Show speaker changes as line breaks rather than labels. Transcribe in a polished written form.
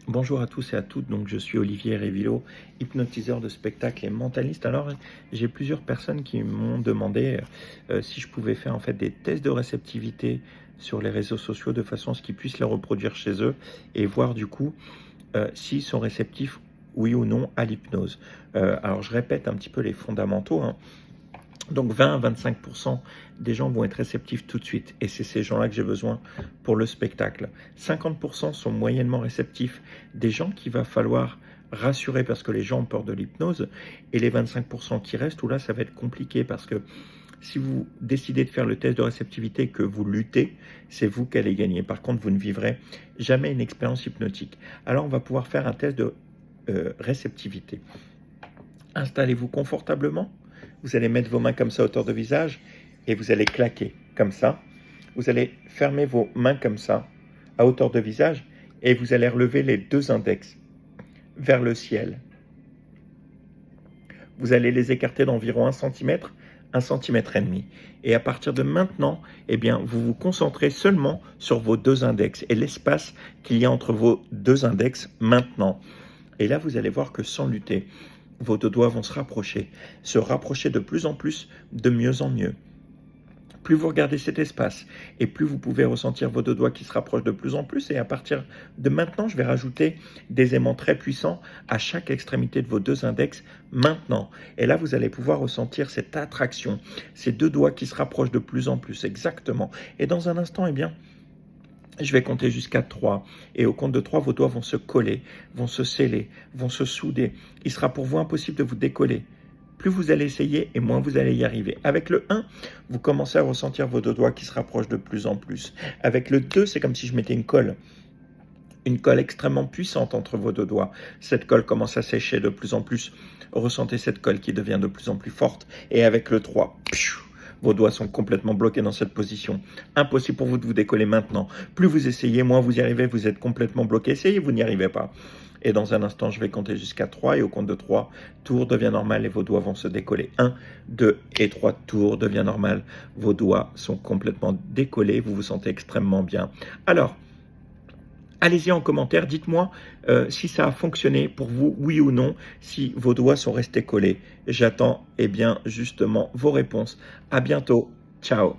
Bonjour à tous et à toutes, donc je suis Olivier Révilo, hypnotiseur de spectacle et mentaliste. Alors, j'ai plusieurs personnes qui m'ont demandé si je pouvais faire en fait des tests de réceptivité sur les réseaux sociaux de façon à ce qu'ils puissent les reproduire chez eux et voir du coup s'ils sont réceptifs, oui ou non, à l'hypnose. Alors, je répète un petit peu les fondamentaux, hein. Donc 20 à 25% des gens vont être réceptifs tout de suite et c'est ces gens-là que j'ai besoin pour le spectacle. 50% sont moyennement réceptifs, des gens qu'il va falloir rassurer parce que les gens ont peur de l'hypnose, et les 25% qui restent où là ça va être compliqué parce que si vous décidez de faire le test de réceptivité et que vous luttez, c'est vous qui allez gagner. Par contre, vous ne vivrez jamais une expérience hypnotique. Alors on va pouvoir faire un test de réceptivité. Installez-vous confortablement. Vous allez mettre vos mains comme ça à hauteur de visage et vous allez claquer comme ça. Vous allez fermer vos mains comme ça à hauteur de visage et vous allez relever les deux index vers le ciel. Vous allez les écarter d'environ 1 centimètre et demi. Et à partir de maintenant, eh bien, vous vous concentrez seulement sur vos deux index et l'espace qu'il y a entre vos deux index maintenant. Et là, vous allez voir que sans lutter, vos deux doigts vont se rapprocher de plus en plus, de mieux en mieux. Plus vous regardez cet espace et plus vous pouvez ressentir vos deux doigts qui se rapprochent de plus en plus. Et à partir de maintenant, je vais rajouter des aimants très puissants à chaque extrémité de vos deux index maintenant. Et là, vous allez pouvoir ressentir cette attraction, ces deux doigts qui se rapprochent de plus en plus, exactement. Et dans un instant, eh bien, je vais compter jusqu'à 3 et au compte de 3, vos doigts vont se coller, vont se sceller, vont se souder. Il sera pour vous impossible de vous décoller. Plus vous allez essayer et moins vous allez y arriver. Avec le 1, vous commencez à ressentir vos deux doigts qui se rapprochent de plus en plus. Avec le 2, c'est comme si je mettais une colle extrêmement puissante entre vos deux doigts. Cette colle commence à sécher de plus en plus. Ressentez cette colle qui devient de plus en plus forte. Et avec le 3, vos doigts sont complètement bloqués dans cette position. Impossible pour vous de vous décoller maintenant. Plus vous essayez, moins vous y arrivez, vous êtes complètement bloqué. Essayez, vous n'y arrivez pas. Et dans un instant, je vais compter jusqu'à 3 et au compte de 3, tour devient normal et vos doigts vont se décoller. 1, 2 et 3, tour devient normal. Vos doigts sont complètement décollés, vous vous sentez extrêmement bien. Alors, allez-y en commentaire, dites-moi si ça a fonctionné pour vous, oui ou non, si vos doigts sont restés collés. J'attends, eh bien, justement, vos réponses. À bientôt. Ciao.